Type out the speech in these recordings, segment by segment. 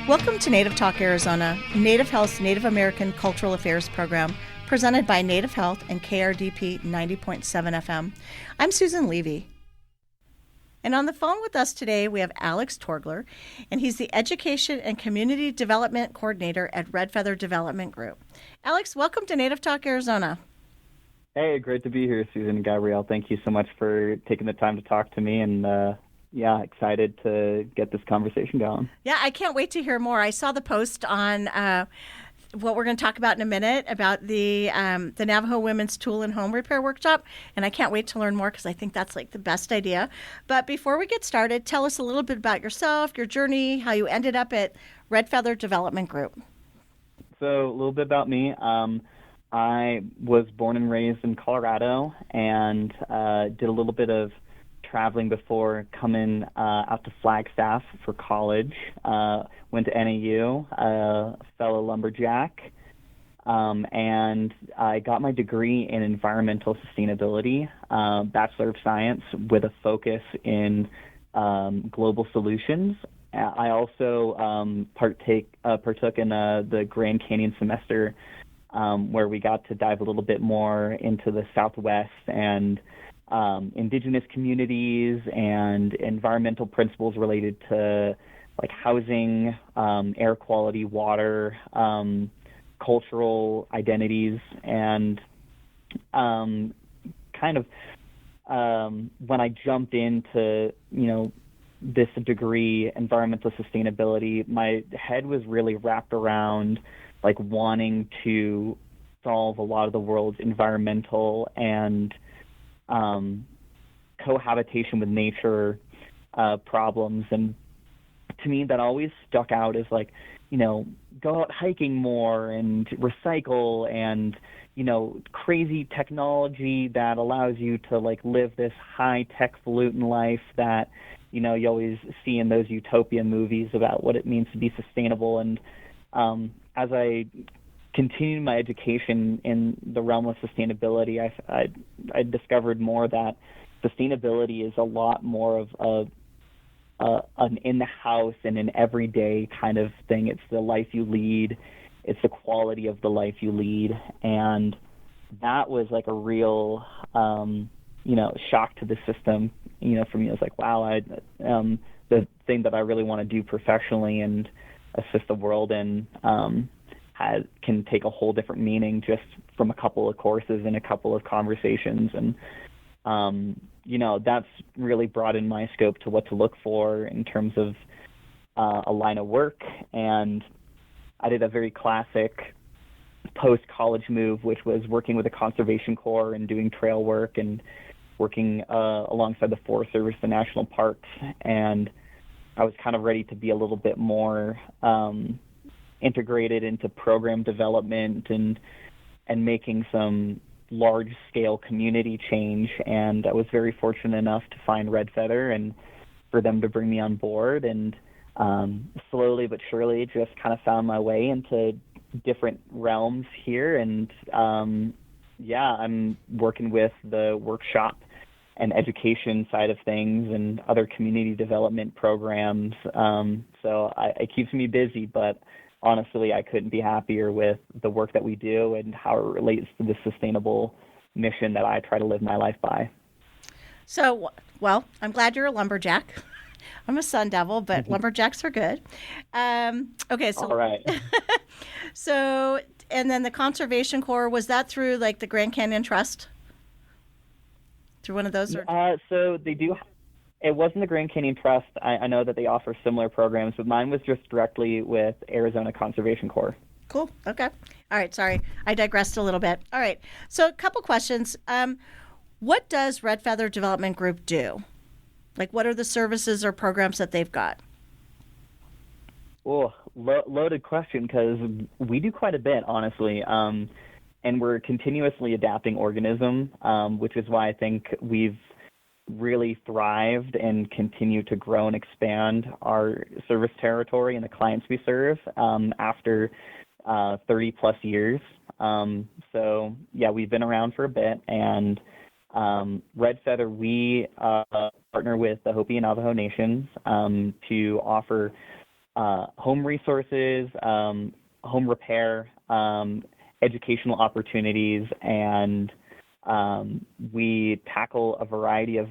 Welcome to Native Talk Arizona, Native Health's Native American Cultural Affairs program, presented by Native Health and KRDP 90.7 FM. I'm Susan Levy. And on the phone with us today, we have Alex Torgler, and he's the Education and Community Development Coordinator at Red Feather Development Group. Alex, welcome to Native Talk Arizona. Hey, great to be here, Susan and Gabrielle. Thank you so much for taking the time to talk to me, and excited to get this conversation going. Yeah, I can't wait to hear more. I saw the post on what we're going to talk about in a minute about the Navajo Women's Tool and Home Repair Workshop, and I can't wait to learn more because I think that's like the best idea. But before we get started, tell us a little bit about yourself, your journey, how you ended up at Red Feather Development Group. So a little bit about me. I was born and raised in Colorado and did a little bit of traveling before coming out to Flagstaff for college. Went to NAU, fellow lumberjack, and I got my degree in environmental sustainability, Bachelor of Science with a focus in global solutions. I also partook in the Grand Canyon semester, where we got to dive a little bit more into the Southwest and indigenous communities and environmental principles related to like housing, air quality, water, cultural identities, and when I jumped into, this degree, environmental sustainability, my head was really wrapped around like wanting to solve a lot of the world's environmental and cohabitation with nature problems. And to me, that always stuck out as like, go out hiking more and recycle and, crazy technology that allows you to like live this high-tech falutin life that, you always see in those utopia movies about what it means to be sustainable. And as I continued my education in the realm of sustainability, I discovered more that sustainability is a lot more of an in-the-house and an everyday kind of thing. It's the life you lead. It's the quality of the life you lead. And that was like a real, shock to the system. For me, I was like, wow, the thing that I really want to do professionally and assist the world in can take a whole different meaning just from a couple of courses and a couple of conversations. And, that's really broadened my scope to what to look for in terms of a line of work. And I did a very classic post-college move, which was working with the Conservation Corps and doing trail work and working alongside the Forest Service, the national parks. And I was kind of ready to be a little bit more integrated into program development and making some large-scale community change. And I was very fortunate enough to find Red Feather and for them to bring me on board. And slowly but surely just kind of found my way into different realms here. And I'm working with the workshop and education side of things and other community development programs. So it keeps me busy, but honestly, I couldn't be happier with the work that we do and how it relates to the sustainable mission that I try to live my life by. So, well, I'm glad you're a lumberjack. I'm a sun devil, but lumberjacks are good. Okay, so all right. So, and then the Conservation Corps, was that through like the Grand Canyon Trust? Through one of those? So they do. It wasn't the Grand Canyon Trust. I know that they offer similar programs, but mine was just directly with Arizona Conservation Corps. Cool. Okay. All right. Sorry, I digressed a little bit. All right. So a couple questions. What does Red Feather Development Group do? Like, what are the services or programs that they've got? Oh, loaded question, because we do quite a bit, honestly. And we're a continuously adapting organism, which is why I think we've really thrived and continue to grow and expand our service territory and the clients we serve after 30 plus years. So yeah, we've been around for a bit, and Red Feather, we partner with the Hopi and Navajo nations to offer home resources, home repair, educational opportunities, and we tackle a variety of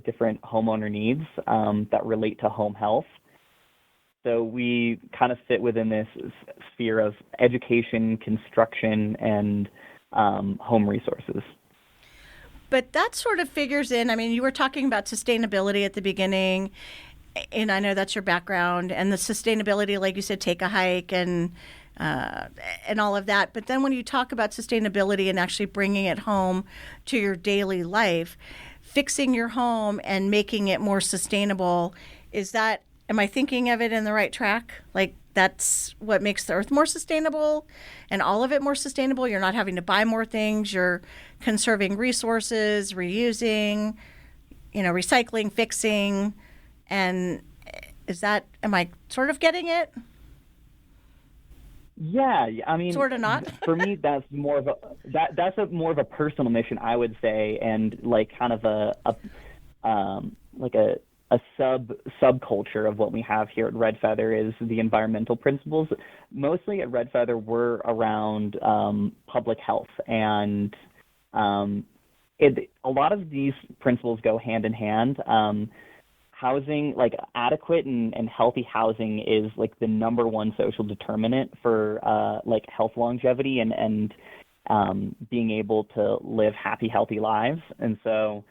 different homeowner needs that relate to home health. So we kind of fit within this sphere of education, construction, and home resources. But that sort of figures in. I mean, you were talking about sustainability at the beginning, and I know that's your background, and the sustainability, like you said, take a hike and all of that. But then when you talk about sustainability and actually bringing it home to your daily life, fixing your home and making it more sustainable, am I thinking of it in the right track? Like, that's what makes the earth more sustainable and all of it more sustainable. You're not having to buy more things. You're conserving resources, reusing, recycling, fixing. And am I sort of getting it? Yeah, I mean, sort of not. For me, that's more of a personal mission, I would say, and like kind of a subculture of what we have here at Red Feather is the environmental principles. Mostly at Red Feather, we're around public health, and a lot of these principles go hand in hand. Housing, like adequate and healthy housing, is like the number one social determinant for like health longevity and being able to live happy, healthy lives. And so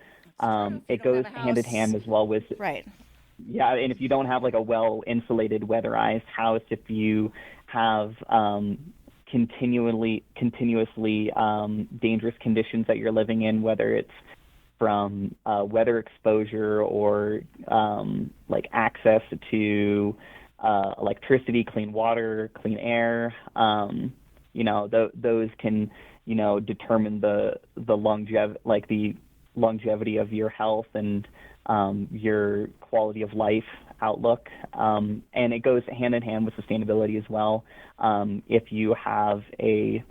it goes hand in hand as well with right. Yeah, and if you don't have like a well-insulated, weatherized house, if you have continuously dangerous conditions that you're living in, whether it's from weather exposure or like access to electricity, clean water, clean air, those can determine the longevity of your health and your quality of life outlook. And it goes hand in hand with sustainability as well. If you have a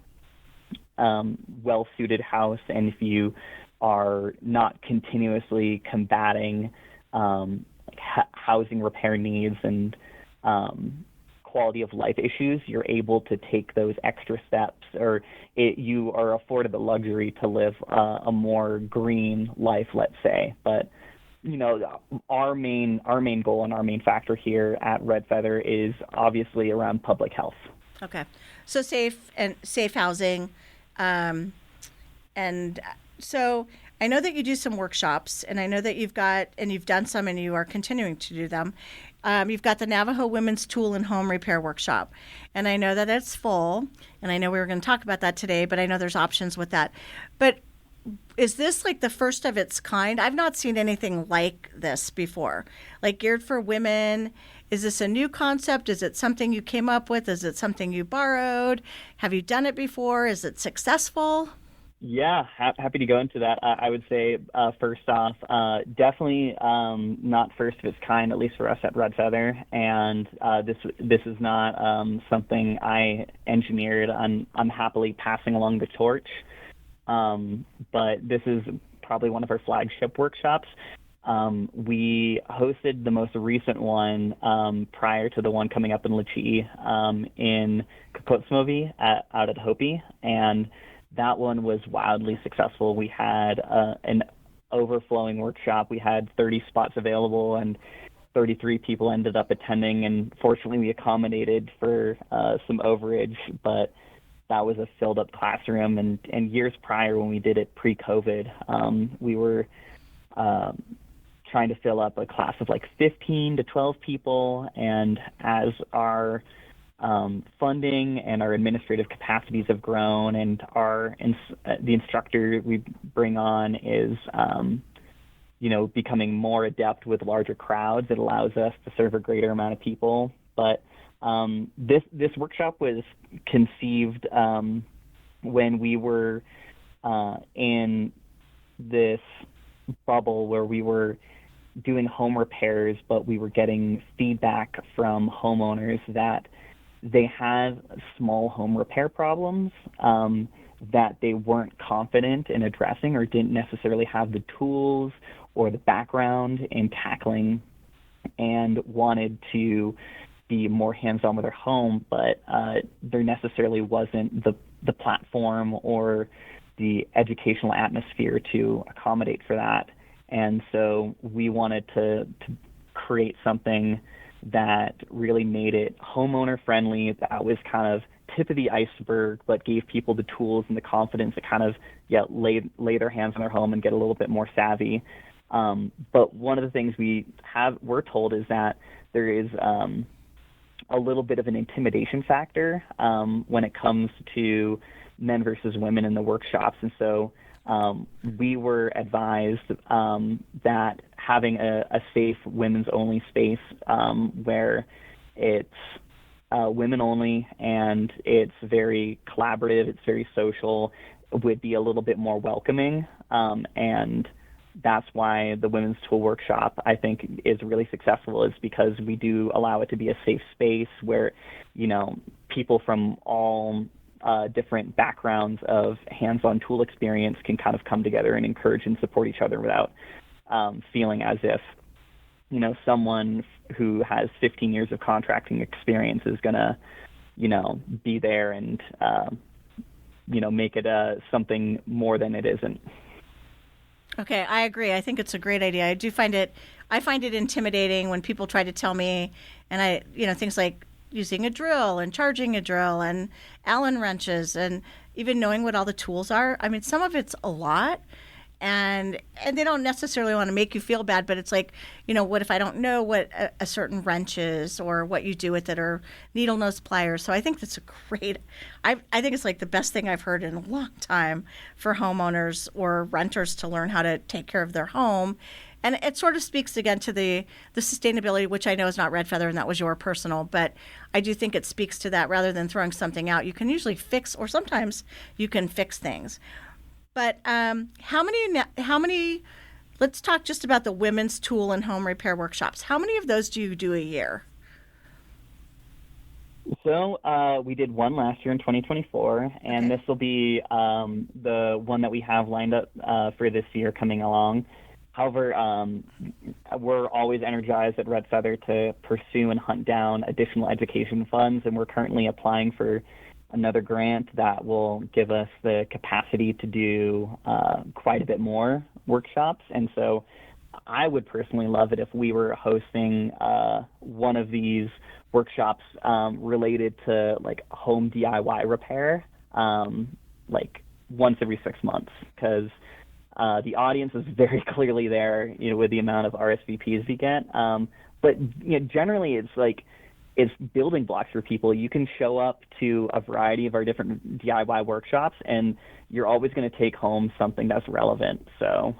well-suited house, and if you are not continuously combating housing repair needs and quality of life issues, you're able to take those extra steps, or you are afforded the luxury to live a more green life, let's say. But our main goal and our main factor here at Red Feather is obviously around public health. Okay, so safe housing, and so I know that you do some workshops, and I know that you've done some, and you are continuing to do them. You've got the Navajo Women's Tool and Home Repair Workshop, and I know that it's full, and I know we were going to talk about that today, but I know there's options with that. But is this like the first of its kind? I've not seen anything like this before, like geared for women. Is this a new concept? Is it something you came up with? Is it something you borrowed? Have you done it before? Is it successful? Yeah, happy to go into that. I would say, first off, definitely not first of its kind, at least for us at Red Feather. And this is not something I engineered. I'm happily passing along the torch. But this is probably one of our flagship workshops. We hosted the most recent one prior to the one coming up in Lachee in Kakotsumovi out at Hopi, and that one was wildly successful. We had an overflowing workshop. We had 30 spots available, and 33 people ended up attending, and fortunately we accommodated for some overage, but that was a filled-up classroom. And years prior, when we did it pre-COVID, we were trying to fill up a class of like 15 to 12 people, and as our funding and our administrative capacities have grown, and the instructor we bring on is becoming more adept with larger crowds, it allows us to serve a greater amount of people. But this workshop was conceived when we were in this bubble where we were doing home repairs, but we were getting feedback from homeowners that they had small home repair problems that they weren't confident in addressing, or didn't necessarily have the tools or the background in tackling, and wanted to be more hands-on with their home, but there necessarily wasn't the platform or the educational atmosphere to accommodate for that. And so we wanted to create something that really made it homeowner friendly, that was kind of tip of the iceberg, but gave people the tools and the confidence to kind of lay their hands on their home and get a little bit more savvy. But one of the things we're told is that there is a little bit of an intimidation factor when it comes to men versus women in the workshops. And so we were advised that having a safe women's only space where it's women only and it's very collaborative, it's very social, would be a little bit more welcoming. And that's why the Women's Tool Workshop, I think, is really successful, is because we do allow it to be a safe space where, people from all different backgrounds of hands-on tool experience can kind of come together and encourage and support each other without feeling as if, someone who has 15 years of contracting experience is going to, be there and, make it something more than it isn't. Okay, I agree. I think it's a great idea. I find it intimidating when people try to tell me, and things like using a drill and charging a drill and Allen wrenches and even knowing what all the tools are. I mean, some of it's a lot, and they don't necessarily want to make you feel bad, but it's like, what if I don't know what a certain wrench is or what you do with it, or needle nose pliers. So I think that's a great, I think it's like the best thing I've heard in a long time for homeowners or renters to learn how to take care of their home. And it sort of speaks again to the sustainability, which I know is not Red Feather and that was your personal, but I do think it speaks to that. Rather than throwing something out, you can usually fix, or sometimes you can fix things. But how many, let's talk just about the women's tool and home repair workshops. How many of those do you do a year? So we did one last year in 2024, and Okay. this will be the one that we have lined up for this year coming along. However, we're always energized at Red Feather to pursue and hunt down additional education funds, and we're currently applying for another grant that will give us the capacity to do quite a bit more workshops. And so I would personally love it if we were hosting one of these workshops related to like home DIY repair, like once every 6 months, because the audience is very clearly there, with the amount of RSVPs we get. But generally, it's building blocks for people. You can show up to a variety of our different DIY workshops, and you're always going to take home something that's relevant. So,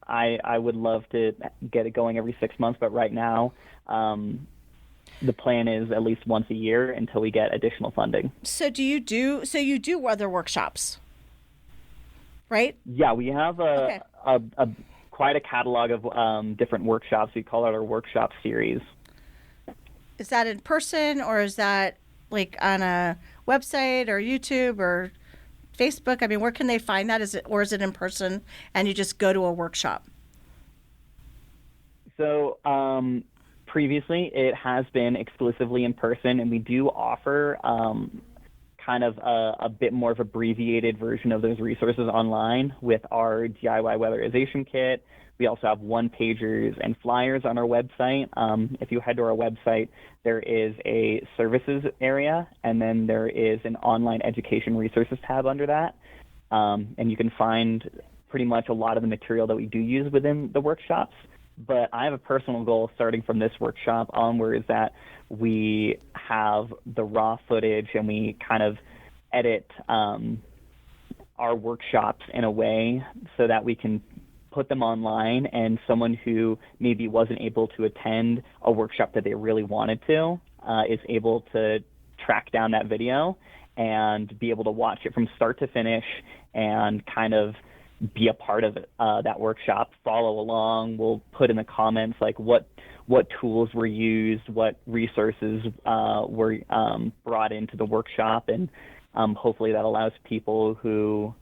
I would love to get it going every 6 months, but right now, the plan is at least once a year until we get additional funding. So you do other workshops, right? Yeah, we have Okay. quite a catalog of different workshops. We call it our workshop series. Is that in person, or is that like on a website or YouTube or Facebook? I mean, where can they find that? Is it in person and you just go to a workshop? So previously it has been exclusively in person, and we do offer kind of a bit more of abbreviated version of those resources online with our DIY weatherization kit. We also have one-pagers and flyers on our website. If you head to our website, there is a services area, and then there is an online education resources tab under that. And you can find pretty much a lot of the material that we do use within the workshops. But I have a personal goal starting from this workshop onwards that we have the raw footage and we kind of edit our workshops in a way so that we can put them online, and someone who maybe wasn't able to attend a workshop that they really wanted to is able to track down that video and be able to watch it from start to finish and kind of be a part of that workshop, follow along. We'll put in the comments like what tools were used, what resources were brought into the workshop, and hopefully that allows people who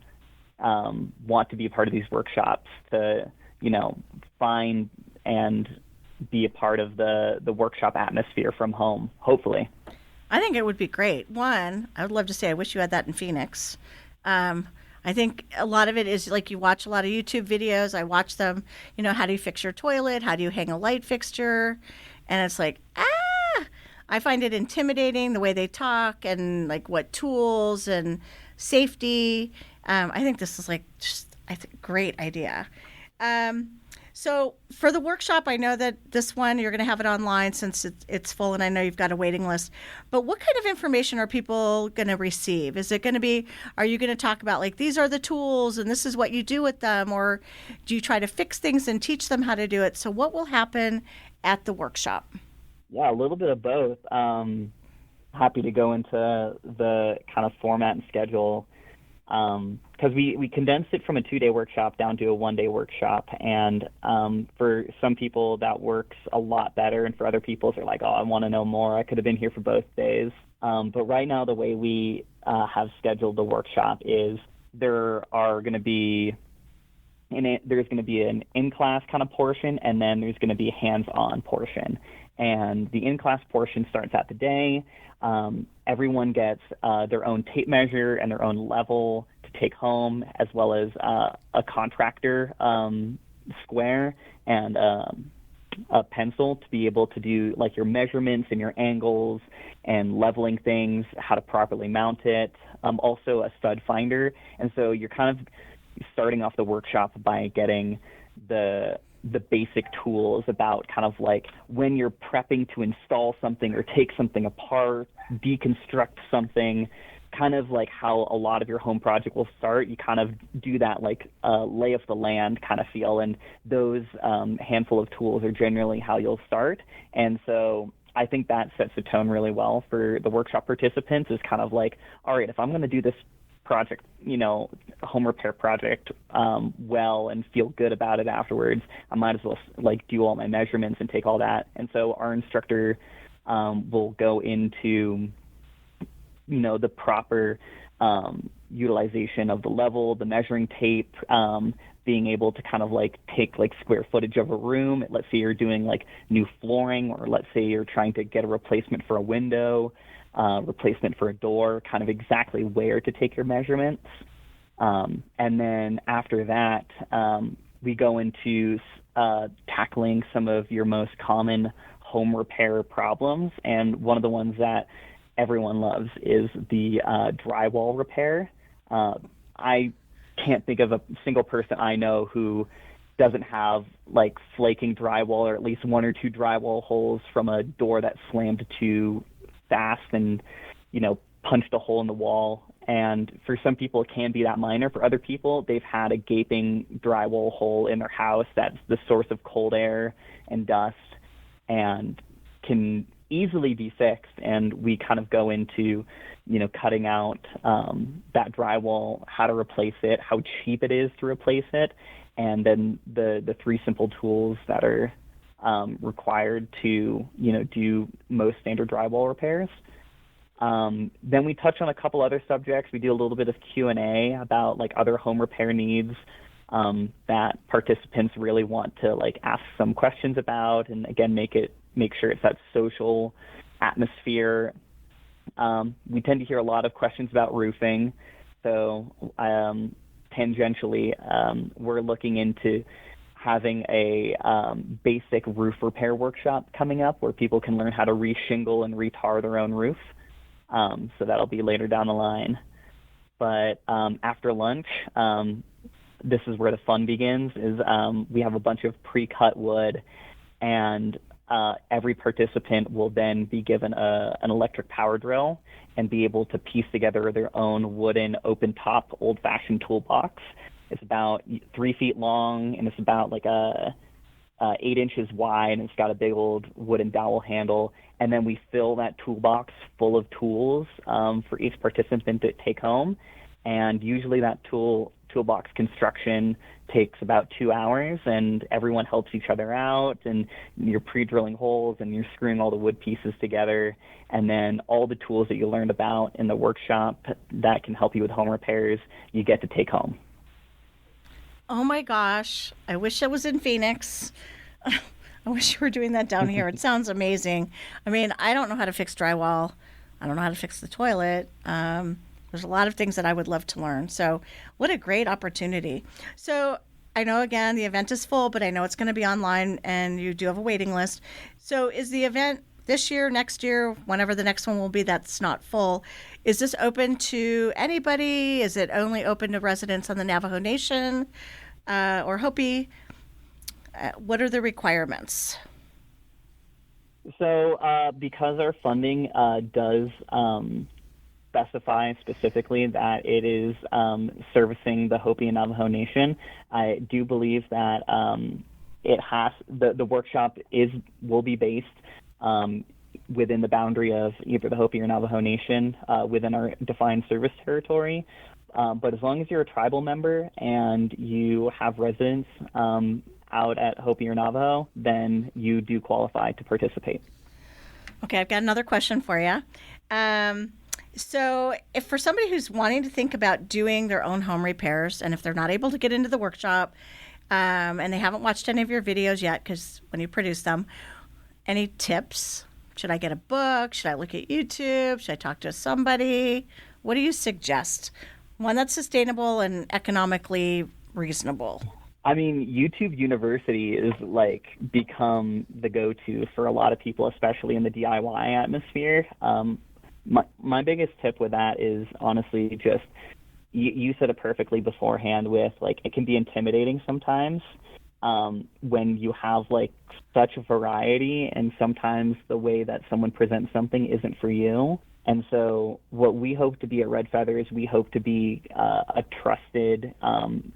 want to be a part of these workshops to, find and be a part of the workshop atmosphere from home, hopefully. I think it would be great. One, I would love to say I wish you had that in Phoenix. I think a lot of it is like you watch a lot of YouTube videos. I watch them, how do you fix your toilet? How do you hang a light fixture? And it's like, I find it intimidating the way they talk and like what tools and safety. I think this is like just great idea. So for the workshop, I know that this one, you're going to have it online since it's full, and I know you've got a waiting list. But what kind of information are people going to receive? Is it going to be, are you going to talk about like, these are the tools and this is what you do with them? Or do you try to fix things and teach them how to do it? So what will happen at the workshop? Yeah, a little bit of both. Happy to go into the kind of format and schedule. Because we condensed it from a 2-day workshop down to a 1-day workshop. And for some people, that works a lot better. And for other people, they're like, oh, I want to know more. I could have been here for both days. But right now, the way we have scheduled the workshop is there's going to be an in-class kind of portion, and then there's going to be a hands-on portion. And the in-class portion starts at the day. Everyone gets their own tape measure and their own level to take home, as well as a contractor square and a pencil to be able to do like your measurements and your angles and leveling things, how to properly mount it. Also a stud finder. And so you're kind of starting off the workshop by getting the basic tools about kind of like when you're prepping to install something or take something apart, deconstruct something, kind of like how a lot of your home project will start. You kind of do that like lay of the land kind of feel, and those handful of tools are generally how you'll start. And so I think that sets the tone really well for the workshop participants, is kind of like, all right, if I'm going to do this project, home repair project, well, and feel good about it afterwards, I might as well like do all my measurements and take all that. And so our instructor will go into, the proper utilization of the level, the measuring tape, being able to kind of like take like square footage of a room. Let's say you're doing like new flooring, or let's say you're trying to get a replacement for a window, replacement for a door, kind of exactly where to take your measurements. And then after that, we go into tackling some of your most common home repair problems. And one of the ones that everyone loves is the drywall repair. I can't think of a single person I know who doesn't have like flaking drywall, or at least 1 or 2 drywall holes from a door that slammed too fast and, punched a hole in the wall. And for some people, it can be that minor. For other people, they've had a gaping drywall hole in their house that's the source of cold air and dust and can easily be fixed. And we kind of go into, cutting out that drywall, how to replace it, how cheap it is to replace it, and then the 3 simple tools that are required to, do most standard drywall repairs. Then we touch on a couple other subjects. We do a little bit of Q&A about like other home repair needs that participants really want to like ask some questions about, and again, make sure it's that social atmosphere. We tend to hear a lot of questions about roofing. So tangentially, we're looking into having a basic roof repair workshop coming up where people can learn how to re-shingle and re-tar their own roof. So that'll be later down the line. But after lunch, this is where the fun begins, is we have a bunch of pre-cut wood, and every participant will then be given an electric power drill and be able to piece together their own wooden open-top old-fashioned toolbox. It's about 3 feet long, and it's about like 8 inches wide, and it's got a big old wooden dowel handle. And then we fill that toolbox full of tools for each participant to take home. And usually that toolbox construction takes about 2 hours, and everyone helps each other out, and you're pre-drilling holes and you're screwing all the wood pieces together. And then all the tools that you learned about in the workshop that can help you with home repairs, you get to take home. Oh my gosh, I wish I was in Phoenix. I wish you were doing that down here. It sounds amazing. I mean, I don't know how to fix drywall. I don't know how to fix the toilet. There's a lot of things that I would love to learn. So what a great opportunity. So I know, again, the event is full, but I know it's going to be online and you do have a waiting list. So is the event this year, next year, whenever the next one will be that's not full, is this open to anybody? Is it only open to residents on the Navajo Nation or Hopi? What are the requirements? So because our funding does specify specifically that it is servicing the Hopi and Navajo Nation, I do believe that it has the workshop will be based within the boundary of either the Hopi or Navajo Nation within our defined service territory. But as long as you're a tribal member and you have residence out at Hopi or Navajo, then you do qualify to participate. Okay, I've got another question for you. So if for somebody who's wanting to think about doing their own home repairs, and if they're not able to get into the workshop and they haven't watched any of your videos yet, because when you produce them, any tips? Should I get a book? Should I look at YouTube? Should I talk to somebody? What do you suggest? One that's sustainable and economically reasonable. I mean, YouTube University is become the go-to for a lot of people, especially in the DIY atmosphere. My biggest tip with that is honestly just, you said it perfectly beforehand with it can be intimidating sometimes when you have such a variety, and sometimes the way that someone presents something isn't for you. And so what we hope to be at Red Feather is we hope to be a trusted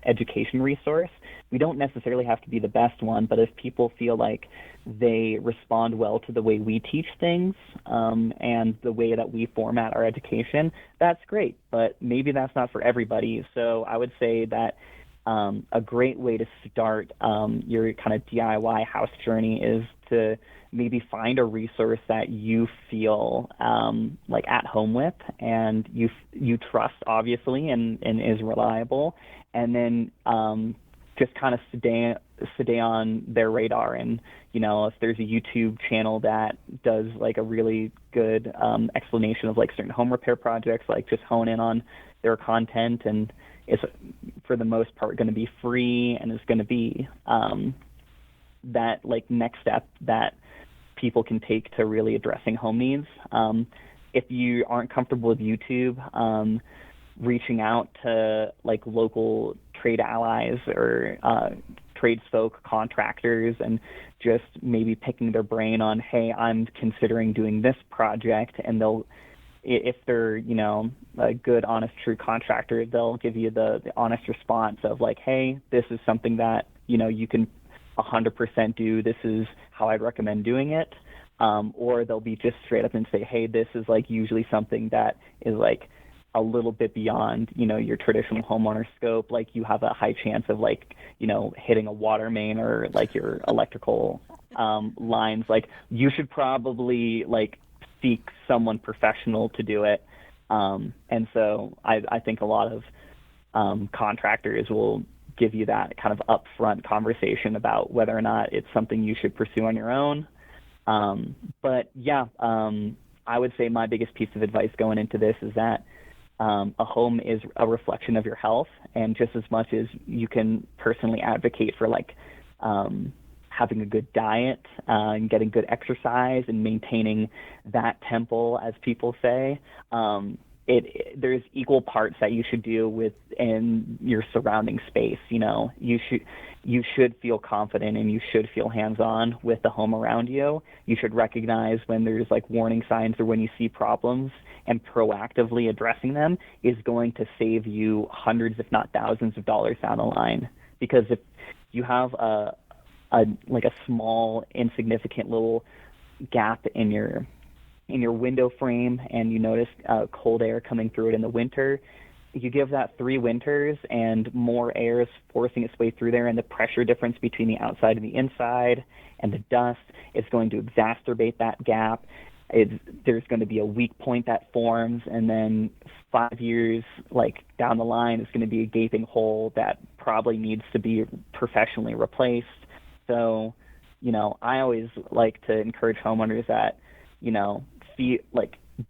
education resource. We don't necessarily have to be the best one, but if people feel like they respond well to the way we teach things and the way that we format our education, that's great. But maybe that's not for everybody. So I would say that a great way to start your kind of DIY house journey is to maybe find a resource that you feel at home with and you trust, obviously, and is reliable, and then just kind of stay on their radar. And if there's a YouTube channel that does a really good explanation of certain home repair projects, just hone in on their content, and it's for the most part going to be free, and it's going to be that next step that people can take to really addressing home needs. If you aren't comfortable with YouTube, reaching out to local trade allies or tradesfolk, contractors, and just maybe picking their brain on, hey, I'm considering doing this project, and they'll, if they're a good, honest, true contractor, they'll give you the honest response of hey, this is something that you can 100% do. This is how I'd recommend doing it. Or they'll be just straight up and say, hey, this is usually something that is a little bit beyond your traditional homeowner scope. You have a high chance of hitting a water main or your electrical lines. You should probably seek someone professional to do it. And so I think a lot of contractors will give you that kind of upfront conversation about whether or not it's something you should pursue on your own. But yeah, I would say my biggest piece of advice going into this is that a home is a reflection of your health, and just as much as you can personally advocate for having a good diet and getting good exercise and maintaining that temple, as people say, there's equal parts that you should do within your surrounding space. You should feel confident and you should feel hands-on with the home around you. You should recognize when there's warning signs or when you see problems, and proactively addressing them is going to save you hundreds, if not thousands of dollars down the line. Because if you have a small, insignificant little gap in your window frame and you notice cold air coming through it in the winter, you give that 3 winters and more air is forcing its way through there, and the pressure difference between the outside and the inside and the dust is going to exacerbate that gap. There's going to be a weak point that forms, and then 5 years down the line is going to be a gaping hole that probably needs to be professionally replaced. So I always like to encourage homeowners that,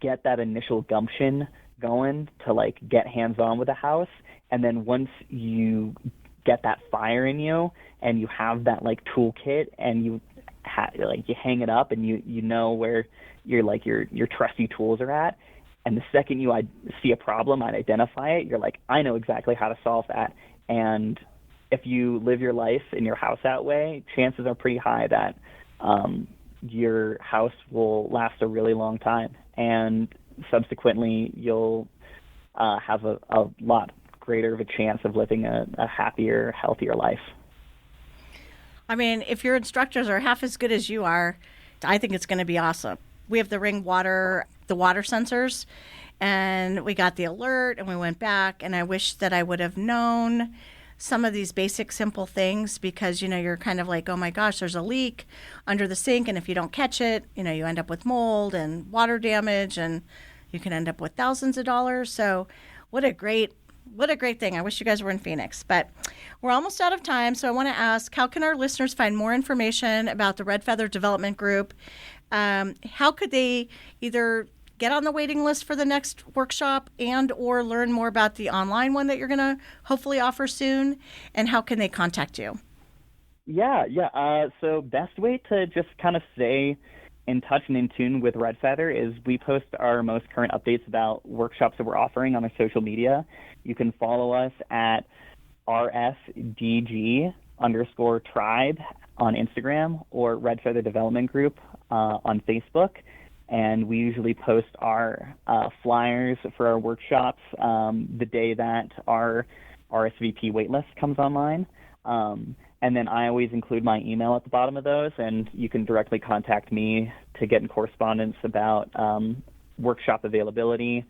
get that initial gumption going to get hands-on with the house. And then once you get that fire in you and you have that toolkit and you hang it up and you know where your trusty tools are at. And the second you see a problem and identify it, you're like, I know exactly how to solve that. And if you live your life in your house that way, chances are pretty high that your house will last a really long time. And subsequently, you'll have a lot greater of a chance of living a happier, healthier life. I mean, if your instructors are half as good as you are, I think it's going to be awesome. We have the the water sensors, and we got the alert and we went back, and I wish that I would have known some of these basic simple things because, you're kind of like, oh my gosh, there's a leak under the sink. And if you don't catch it, you end up with mold and water damage, and you can end up with thousands of dollars. So what a great thing. I wish you guys were in Phoenix, but we're almost out of time. So I want to ask, how can our listeners find more information about the Red Feather Development Group? How could they either get on the waiting list for the next workshop and or learn more about the online one that you're going to hopefully offer soon? And how can they contact you? Yeah. So best way to just kind of stay in touch and in tune with Red Feather is we post our most current updates about workshops that we're offering on our social media. You can follow us at RFDG_tribe on Instagram or Red Feather Development Group on Facebook. And we usually post our flyers for our workshops the day that our RSVP waitlist comes online. And then I always include my email at the bottom of those, and you can directly contact me to get in correspondence about workshop availability.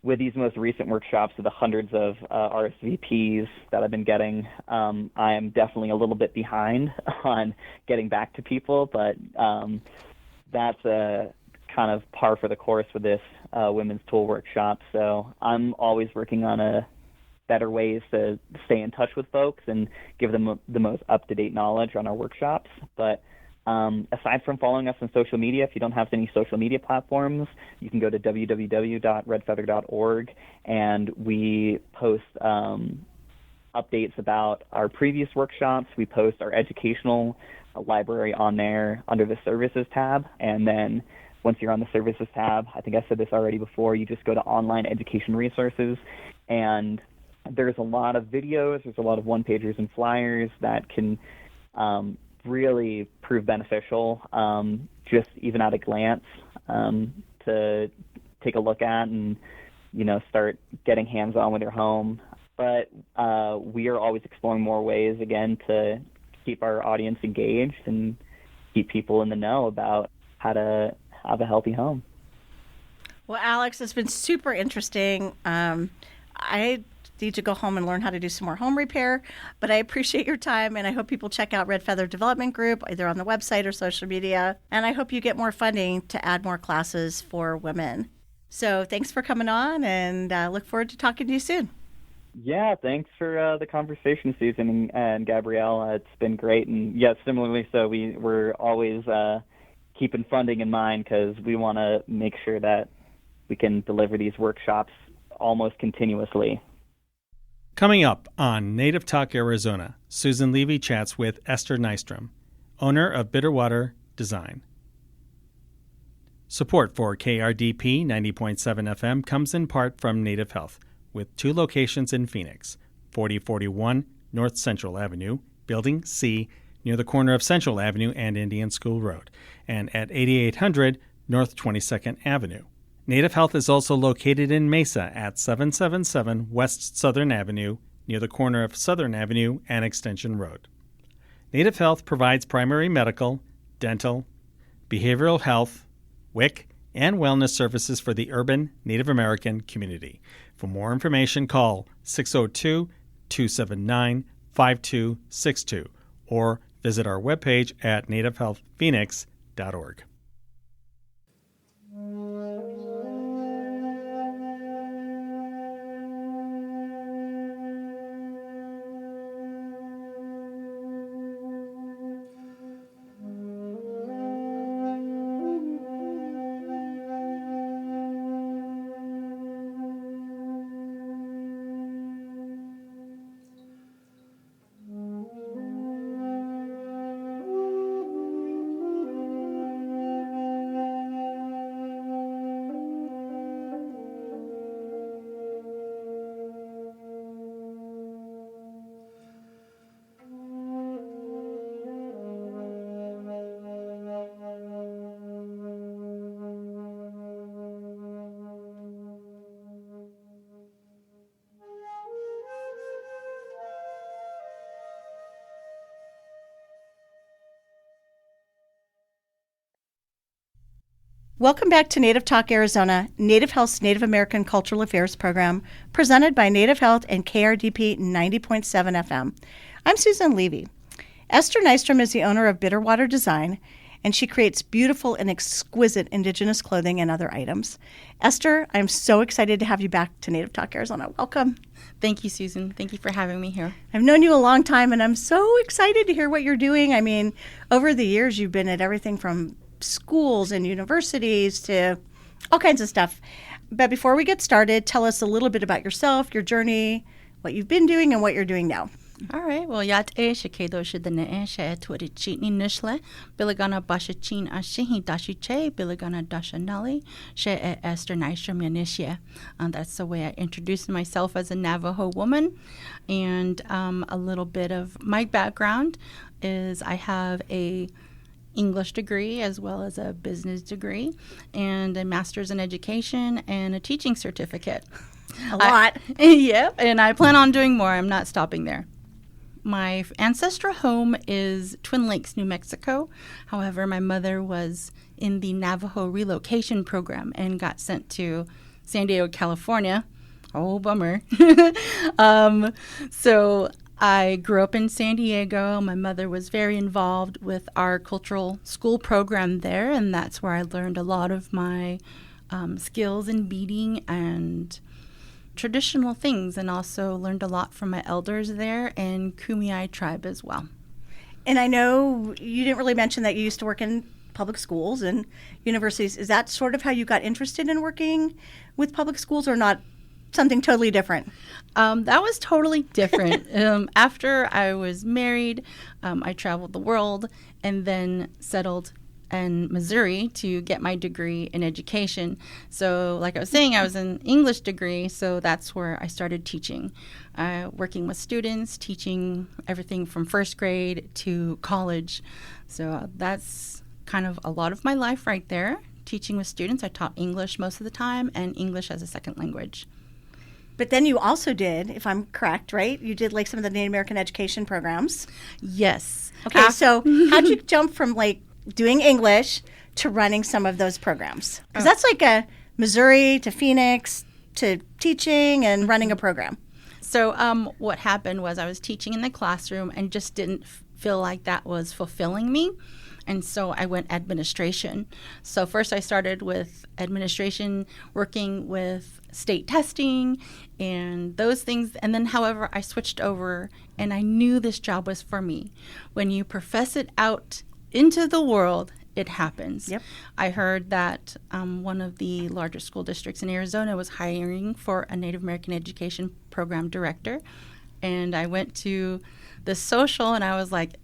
With these most recent workshops, with the hundreds of RSVPs that I've been getting, I am definitely a little bit behind on getting back to people, but that's a kind of par for the course with this women's tool workshop. So I'm always working on better ways to stay in touch with folks and give them the most up-to-date knowledge on our workshops. But aside from following us on social media, if you don't have any social media platforms, you can go to www.redfeather.org, and we post updates about our previous workshops. We post our educational library on there under the services tab, and then once you're on the services tab, I think I said this already before, you just go to online education resources, and there's a lot of videos, there's a lot of one-pagers and flyers that can really prove beneficial, just even at a glance, to take a look at and, start getting hands-on with your home. But we are always exploring more ways, again, to keep our audience engaged and keep people in the know about how to have a healthy home. Well, Alex, it's been super interesting. I need to go home and learn how to do some more home repair, but I appreciate your time, and I hope people check out Red Feather Development Group either on the website or social media, and I hope you get more funding to add more classes for women. So thanks for coming on, and look forward to talking to you soon. Yeah, thanks for the conversation, Susan and Gabrielle. It's been great, and similarly, so we're always keeping funding in mind because we want to make sure that we can deliver these workshops almost continuously. Coming up on Native Talk Arizona, Susan Levy chats with Esther Nystrom, owner of Bitterwater Design. Support for KRDP 90.7 FM comes in part from Native Health, with 2 locations in Phoenix, 4041 North Central Avenue, Building C, near the corner of Central Avenue and Indian School Road, and at 8800 North 22nd Avenue. Native Health is also located in Mesa at 777 West Southern Avenue, near the corner of Southern Avenue and Extension Road. Native Health provides primary medical, dental, behavioral health, WIC, and wellness services for the urban Native American community. For more information, call 602-279-5262 or visit our webpage at nativehealthphoenix.org. Welcome back to Native Talk Arizona, Native Health's Native American Cultural Affairs program, presented by Native Health and KRDP 90.7 FM. I'm Susan Levy. Esther Nystrom is the owner of Bitterwater Design, and she creates beautiful and exquisite Indigenous clothing and other items. Esther, I'm so excited to have you back to Native Talk Arizona. Welcome. Thank you, Susan. Thank you for having me here. I've known you a long time, and I'm so excited to hear what you're doing. I mean, over the years, you've been at everything from schools and universities to all kinds of stuff. But before we get started, tell us a little bit about yourself, your journey, what you've been doing, and what you're doing now. All right. Well, yat e shekedo shidane she etwari chitni nishle biligana basha chin ashihi dashi che biligana dasha nali she Esther Nystrom yanishye. That's the way I introduce myself as a Navajo woman. And a little bit of my background is I have a English degree as well as a business degree and a master's in education and a teaching certificate. A lot. Yep, and I plan on doing more. I'm not stopping there. My ancestral home is Twin Lakes, New Mexico. However, my mother was in the Navajo relocation program and got sent to San Diego, California. Oh, bummer. So I grew up in San Diego. My mother was very involved with our cultural school program there, and that's where I learned a lot of my skills in beading and traditional things, and also learned a lot from my elders there and Kumeyaay tribe as well. And I know you didn't really mention that you used to work in public schools and universities. Is that sort of how you got interested in working with public schools, or not something totally different? That was totally different. After I was married, I traveled the world and then settled in Missouri to get my degree in education. So like I was saying, I was an English degree, so that's where I started teaching, working with students, teaching everything from first grade to college. So that's kind of a lot of my life right there, teaching with students. I taught English most of the time and English as a second language. But then you also did, if I'm correct, right? You did like some of the Native American education programs. Yes. Okay, so how'd you jump from like doing English to running some of those programs? Because that's like a Missouri to Phoenix to teaching and running a program. So what happened was I was teaching in the classroom and just didn't feel like that was fulfilling me. And so I went administration. So first I started with administration, working with state testing and those things. And then, however, I switched over and I knew this job was for me. When you profess it out into the world, it happens. Yep. I heard that one of the larger school districts in Arizona was hiring for a Native American education program director. And I went to the social and I was like,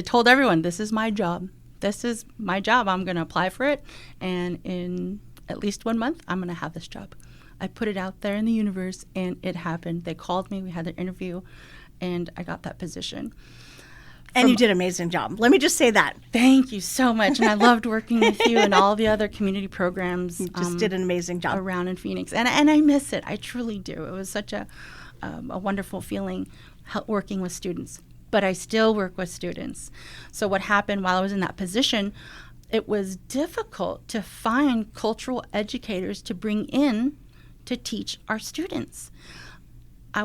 told everyone, this is my job. This is my job. I'm going to apply for it. And in at least 1 month, I'm going to have this job. I put it out there in the universe and it happened. They called me. We had an interview and I got that position. And you did an amazing job. Let me just say that. Thank you so much. And I loved working with you and all the other community programs. You just did an amazing job. Around in Phoenix. And I miss it. I truly do. It was such a wonderful feeling working with students. But I still work with students. So what happened while I was in that position, it was difficult to find cultural educators to bring in to teach our students.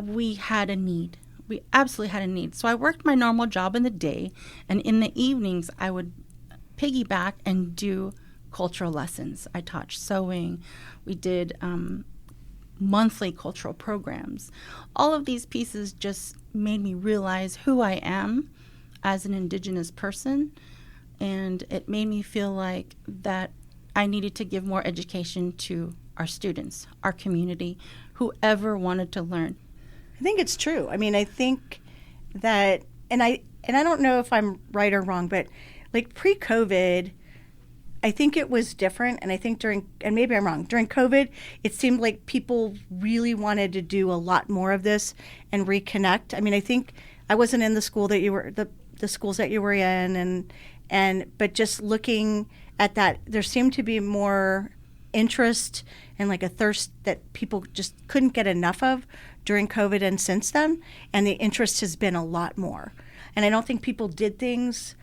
We had a need. We absolutely had a need. So I worked my normal job in the day, and in the evenings I would piggyback and do cultural lessons. I taught sewing. We did monthly cultural programs. All of these pieces just made me realize who I am as an Indigenous person, and it made me feel like that I needed to give more education to our students, our community, whoever wanted to learn. I think it's true. I mean, I think that, and I don't know if I'm right or wrong, but like pre-COVID, I think it was different. And I think and maybe I'm wrong, during COVID, it seemed like people really wanted to do a lot more of this and reconnect. I mean, I think I wasn't in the school that you were, the schools that you were in, but just looking at that, there seemed to be more interest and like a thirst that people just couldn't get enough of during COVID and since then, and the interest has been a lot more. And I don't think people did things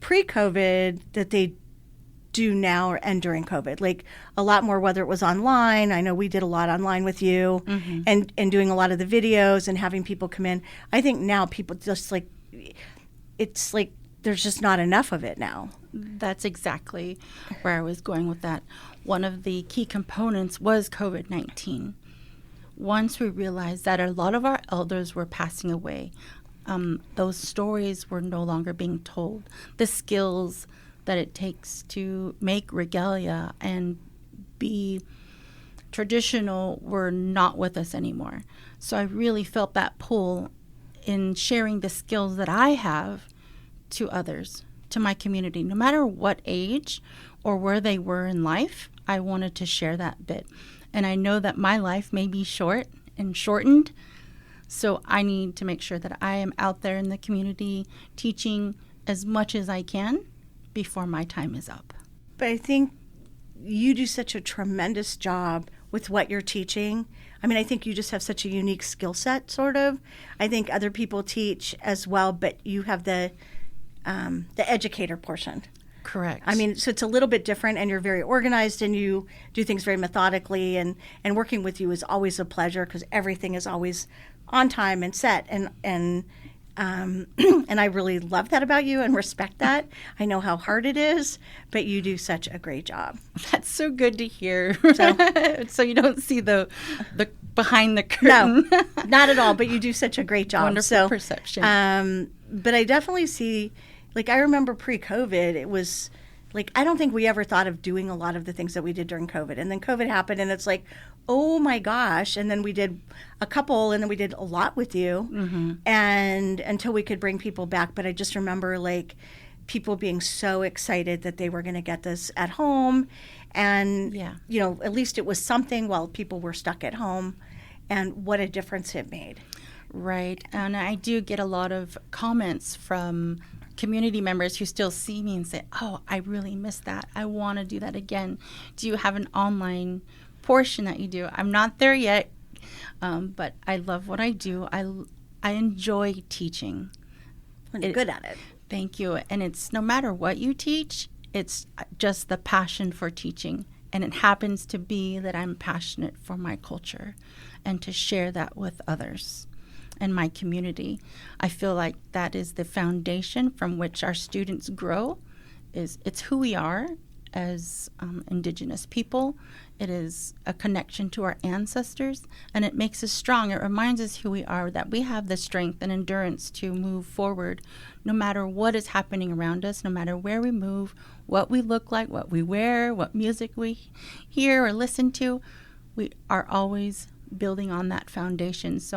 pre-COVID that they do now and during COVID? Like a lot more, whether it was online. I know we did a lot online with you, and doing a lot of the videos and having people come in. I think now people just like, it's like there's just not enough of it now. That's exactly where I was going with that. One of the key components was COVID-19. Once we realized that a lot of our elders were passing away, those stories were no longer being told. The skills that it takes to make regalia and be traditional were not with us anymore. So I really felt that pull in sharing the skills that I have to others, to my community. No matter what age or where they were in life, I wanted to share that bit. And I know that my life may be short and shortened, so I need to make sure that I am out there in the community teaching as much as I can before my time is up. But I think you do such a tremendous job with what you're teaching. I mean, I think you just have such a unique skill set, sort of. I think other people teach as well, but you have the educator portion. Correct. I mean, so it's a little bit different, and you're very organized, and you do things very methodically, and working with you is always a pleasure because everything is always on time and set, and I really love that about you and respect that. I know how hard it is, but you do such a great job. That's so good to hear. So you don't see the behind the curtain. No, not at all, but you do such a great job. Wonderful perception. But I definitely see, like, I remember pre-COVID, it was like, I don't think we ever thought of doing a lot of the things that we did during COVID. And then COVID happened, and it's like, oh my gosh. And then we did a couple, and then we did a lot with you, and until we could bring people back. But I just remember, like, people being so excited that they were going to get this at home. And, you know, at least it was something while people were stuck at home, and what a difference it made. Right. And I do get a lot of comments from community members who still see me and say, oh, I really missed that. I want to do that again. Do you have an online portion that you do? I'm not there yet, but I love what I do. I enjoy teaching. And you're good at it. Thank you. And it's no matter what you teach, it's just the passion for teaching. And it happens to be that I'm passionate for my culture and to share that with others and my community. I feel like that is the foundation from which our students grow. It's who we are as Indigenous people. It is a connection to our ancestors, and it makes us strong. It reminds us who we are, that we have the strength and endurance to move forward no matter what is happening around us, no matter where we move, what we look like, what we wear, what music we hear or listen to. We are always building on that foundation. So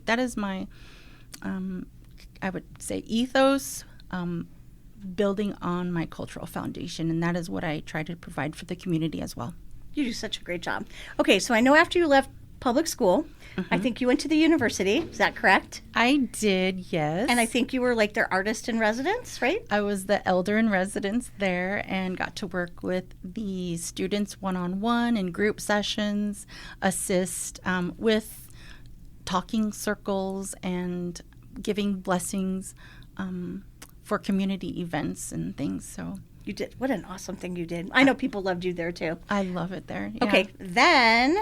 that is my, I would say, ethos, building on my cultural foundation. And that is what I try to provide for the community as well. You do such a great job. Okay, so I know after you left public school, I think you went to the university. Is that correct? I did, yes. And I think you were like their artist in residence, right? I was the elder in residence there and got to work with the students one-on-one in group sessions, assist with talking circles and giving blessings for community events and things. So you did. What an awesome thing you did. I know people loved you there too. I love it there. Yeah. Okay, then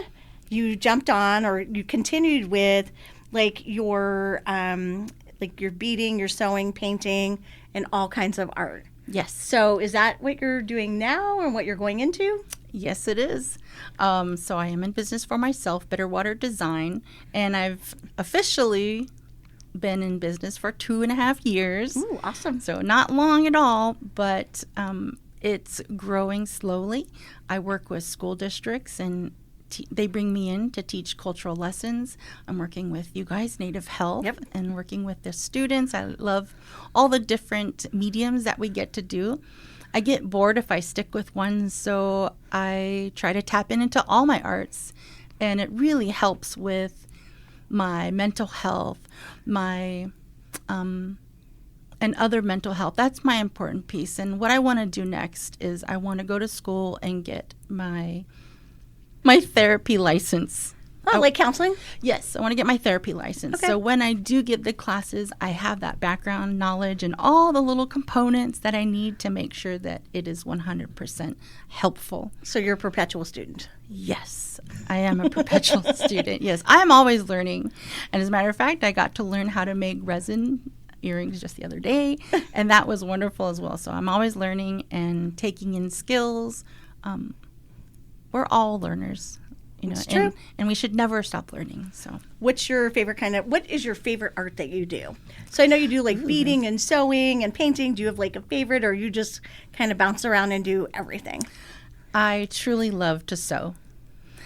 you jumped on, or you continued with like your beading, your sewing, painting, and all kinds of art. Yes. So is that what you're doing now and what you're going into? Yes, it is. So I am in business for myself, Bitterwater Design, and I've officially been in business for 2.5 years. Ooh, awesome. So not long at all, but it's growing slowly. I work with school districts, and they bring me in to teach cultural lessons. I'm working with you guys, Native Health, and working with the students. I love all the different mediums that we get to do. I get bored if I stick with one, so I try to tap into all my arts, and it really helps with my mental health, my and other mental health. That's my important piece. And what I want to do next is I want to go to school and get my therapy license, Oh, like counseling? Yes, I want to get my therapy license. Okay. So when I do give the classes, I have that background knowledge and all the little components that I need to make sure that it is 100% helpful. So you're a perpetual student. Yes, I am a perpetual student. Yes, I'm always learning. And as a matter of fact, I got to learn how to make resin earrings just the other day, and that was wonderful as well. So I'm always learning and taking in skills. We're all learners. It's true. And we should never stop learning. So, what is your favorite art that you do? So I know you do like beading and sewing and painting. Do you have like a favorite, or you just kind of bounce around and do everything? I truly love to sew.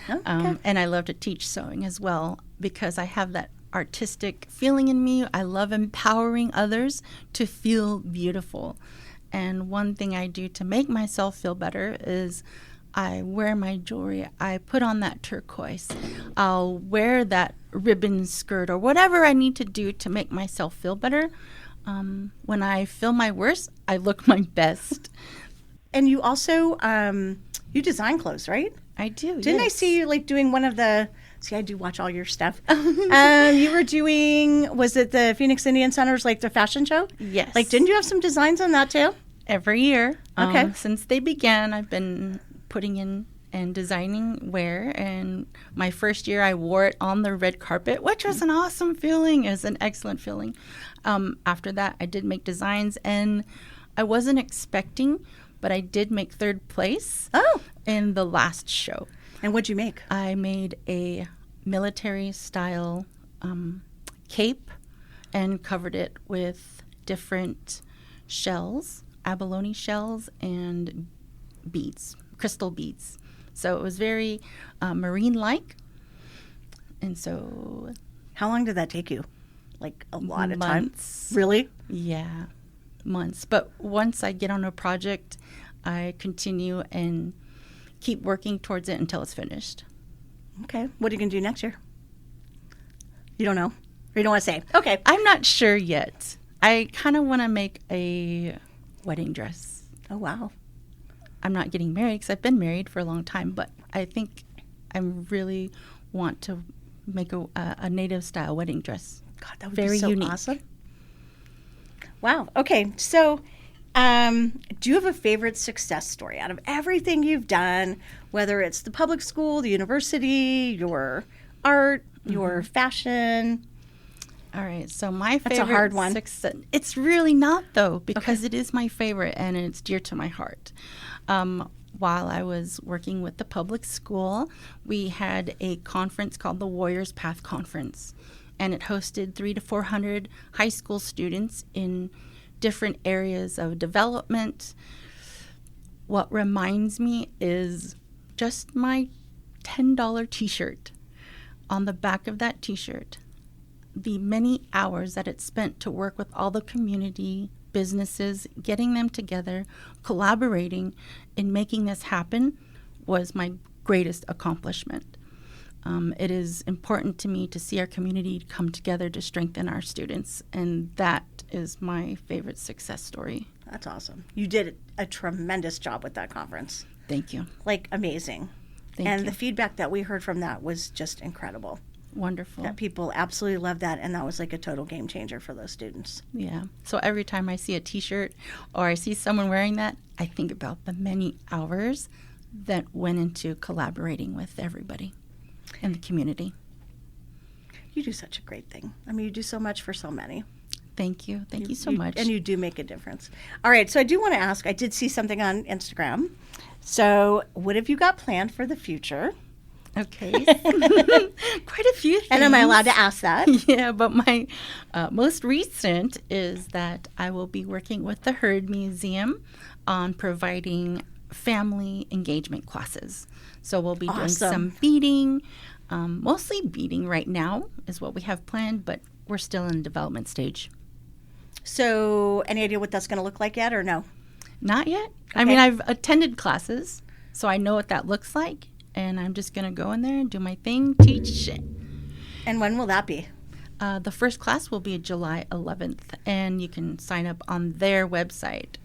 Oh, okay. And I love to teach sewing as well because I have that artistic feeling in me. I love empowering others to feel beautiful. And one thing I do to make myself feel better is I wear my jewelry. I put on that turquoise. I'll wear that ribbon skirt or whatever I need to do to make myself feel better. When I feel my worst, I look my best. And you also you design clothes, right? I do. Didn't I yes. see you like doing one of the? See, I do watch all your stuff. You were doing, was it the Phoenix Indian Center's like the fashion show? Yes. Like, didn't you have some designs on that too? Every year. Okay. Since they began, I've been putting in and designing wear. And my first year, I wore it on the red carpet, which was an awesome feeling. It was an excellent feeling. After that, I did make designs, and I wasn't expecting, but I did make third place in the last show. And what'd you make? I made a military-style cape and covered it with different shells, abalone shells, and beads, crystal beads. So it was very marine-like. And so... How long did that take you? Like a lot of time? Months. Really? Yeah, months. But once I get on a project, I continue and keep working towards it until it's finished. Okay. What are you going to do next year? You don't know? Or you don't want to say? Okay. I'm not sure yet. I kind of want to make a wedding dress. Oh, wow. I'm not getting married because I've been married for a long time, but I think I really want to make a native style wedding dress. God, that would Very be so unique. awesome. Wow. Okay. So, do you have a favorite success story out of everything you've done, whether it's the public school, the university, your art, your fashion? All right. So my favorite That's a hard one. success. It's really not though, because it is my favorite and it's dear to my heart. While I was working with the public school, we had a conference called the Warriors Path Conference, and it hosted 300 to 400 high school students in different areas of development. What reminds me is just my $10 t-shirt. On the back of that t-shirt, the many hours that it spent to work with all the community, businesses, getting them together, collaborating in making this happen was my greatest accomplishment. It is important to me to see our community come together to strengthen our students, and that is my favorite success story. That's awesome. You did a tremendous job with that conference. Thank you. Like, amazing. Thank and you. the feedback that we heard from that was just incredible. Wonderful. That people absolutely loved that, and that was like a total game changer for those students. Yeah. So every time I see a t-shirt or I see someone wearing that, I think about the many hours that went into collaborating with everybody in the community. You do such a great thing. I mean, you do so much for so many. Thank you. Thank you so much. And you do make a difference. All right, so I do want to ask, I did see something on Instagram. So what have you got planned for the future? Okay. Quite a few things. And am I allowed to ask that? Yeah, but my most recent is that I will be working with the Herd Museum on providing family engagement classes. So we'll be doing some beading, mostly beading right now is what we have planned, but we're still in the development stage. So any idea what that's going to look like yet or no? Not yet. Okay. I mean, I've attended classes, so I know what that looks like. And I'm just going to go in there and do my thing, teach. And when will that be? The first class will be July 11th, and you can sign up on their website.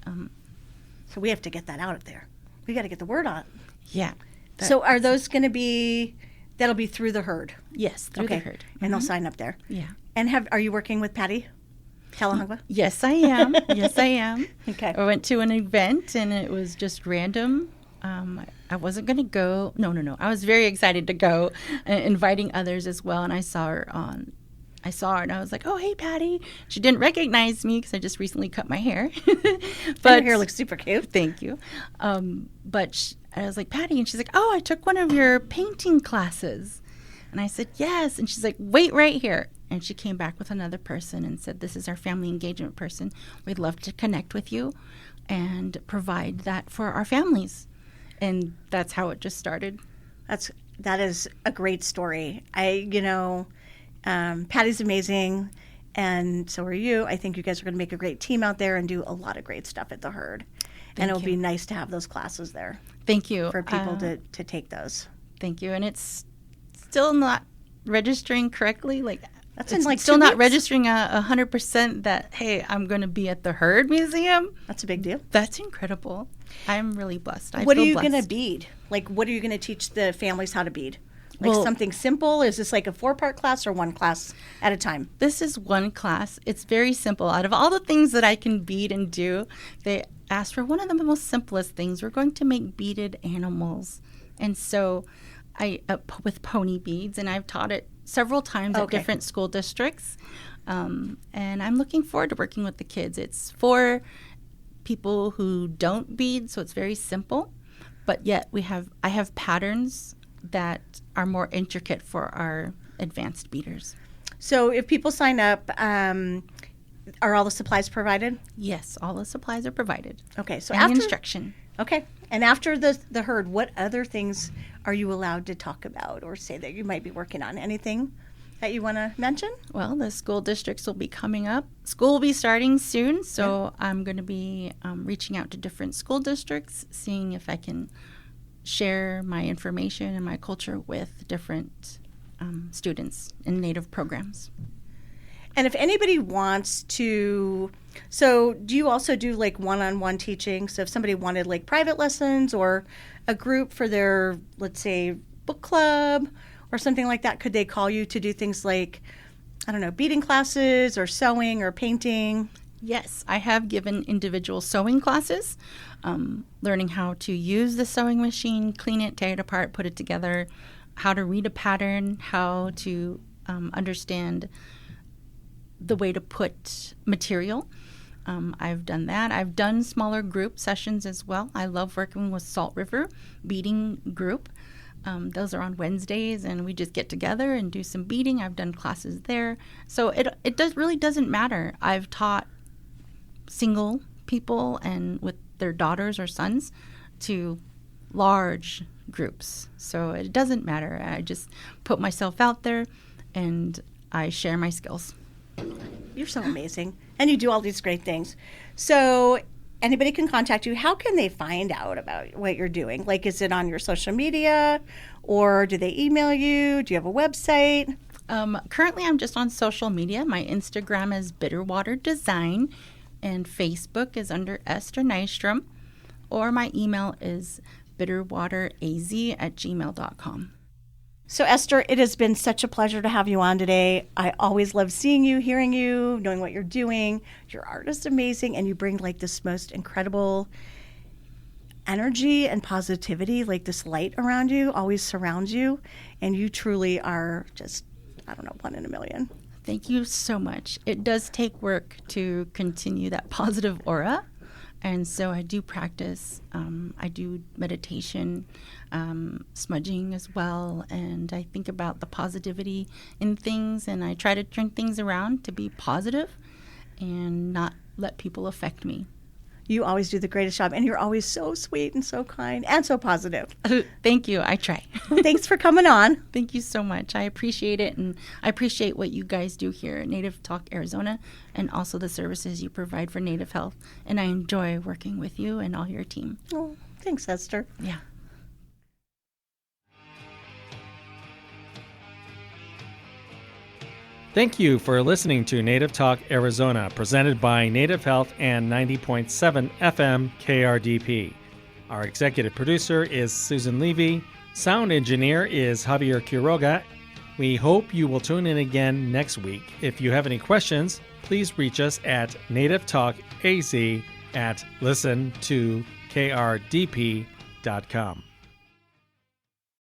So we have to get that out of there. We got to get the word on. Yeah. So are those going to be, That'll be through the herd. Yes, through the herd. And they'll sign up there. Yeah. And are you working with Patty Kalahangwa? Yes, I am. Yes, I am. Okay. I went to an event, and it was just random. I wasn't going to go. No. I was very excited to go, inviting others as well. And I saw her and I was like, "Oh, hey, Patty." She didn't recognize me because I just recently cut my hair. But your hair looks super cute. Thank you. I was like, "Patty," and she's like, "Oh, I took one of your painting classes." And I said, "Yes." And she's like, "Wait right here." And she came back with another person and said, "This is our family engagement person. We'd love to connect with you and provide that for our families." And that's how it just started. That is a great story. Patty's amazing, and so are you. I think you guys are going to make a great team out there and do a lot of great stuff at the herd. And it'll be nice to have those classes there. Thank you. For people to take those. Thank you. And it's still not registering correctly. That's it's in still 2 not weeks? registering 100% that, hey, I'm going to be at the Herd Museum. That's a big deal. That's incredible. I'm really blessed. What are you going to bead? What are you going to teach the families how to bead? Something simple? Is this like a 4-part class or one class at a time? This is one class. It's very simple. Out of all the things that I can bead and do, they asked for one of the most simplest things. We're going to make beaded animals. And so with pony beads, and I've taught it several times at different school districts. And I'm looking forward to working with the kids. It's for people who don't bead, so it's very simple. But yet I have patterns that are more intricate for our advanced beaders. So if people sign up, are all the supplies provided? Yes, all the supplies are provided. Okay, so and instruction. Okay, and after the herd, what other things are you allowed to talk about or say that you might be working on? Anything that you want to mention? Well, the school districts will be coming up. School will be starting soon, so I'm going to be reaching out to different school districts, seeing if I can share my information and my culture with different students in Native programs. And if anybody wants to, so do you also do one-on-one teaching? So if somebody wanted private lessons or a group for their, let's say, book club or something like that, could they call you to do things beading classes or sewing or painting? Yes, I have given individual sewing classes, learning how to use the sewing machine, clean it, tear it apart, put it together, how to read a pattern, how to understand the way to put material. I've done that. I've done smaller group sessions as well. I love working with Salt River Beading Group. Those are on Wednesdays, and we just get together and do some beading. I've done classes there. So it really doesn't matter. I've taught single people and with their daughters or sons to large groups. So it doesn't matter. I just put myself out there and I share my skills. You're so amazing. And you do all these great things. So anybody can contact you. How can they find out about what you're doing? Is it on your social media or do they email you? Do you have a website? Currently, I'm just on social media. My Instagram is Bitterwater Design and Facebook is under Esther Nystrom, or my email is bitterwateraz@gmail.com. So Esther, it has been such a pleasure to have you on today. I always love seeing you, hearing you, knowing what you're doing. Your art is amazing, and you bring this most incredible energy and positivity, this light around you always surrounds you, and you truly are just, one in a million. Thank you so much. It does take work to continue that positive aura. And so I do practice. I do meditation, smudging as well. And I think about the positivity in things. And I try to turn things around to be positive and not let people affect me. You always do the greatest job. And you're always so sweet and so kind and so positive. Thank you. I try. Thanks for coming on. Thank you so much. I appreciate it. And I appreciate what you guys do here at Native Talk Arizona and also the services you provide for Native Health. And I enjoy working with you and all your team. Oh, thanks, Esther. Yeah. Thank you for listening to Native Talk Arizona, presented by Native Health and 90.7 FM KRDP. Our executive producer is Susan Levy. Sound engineer is Javier Quiroga. We hope you will tune in again next week. If you have any questions, please reach us at nativetalkaz@listentokrdp.com.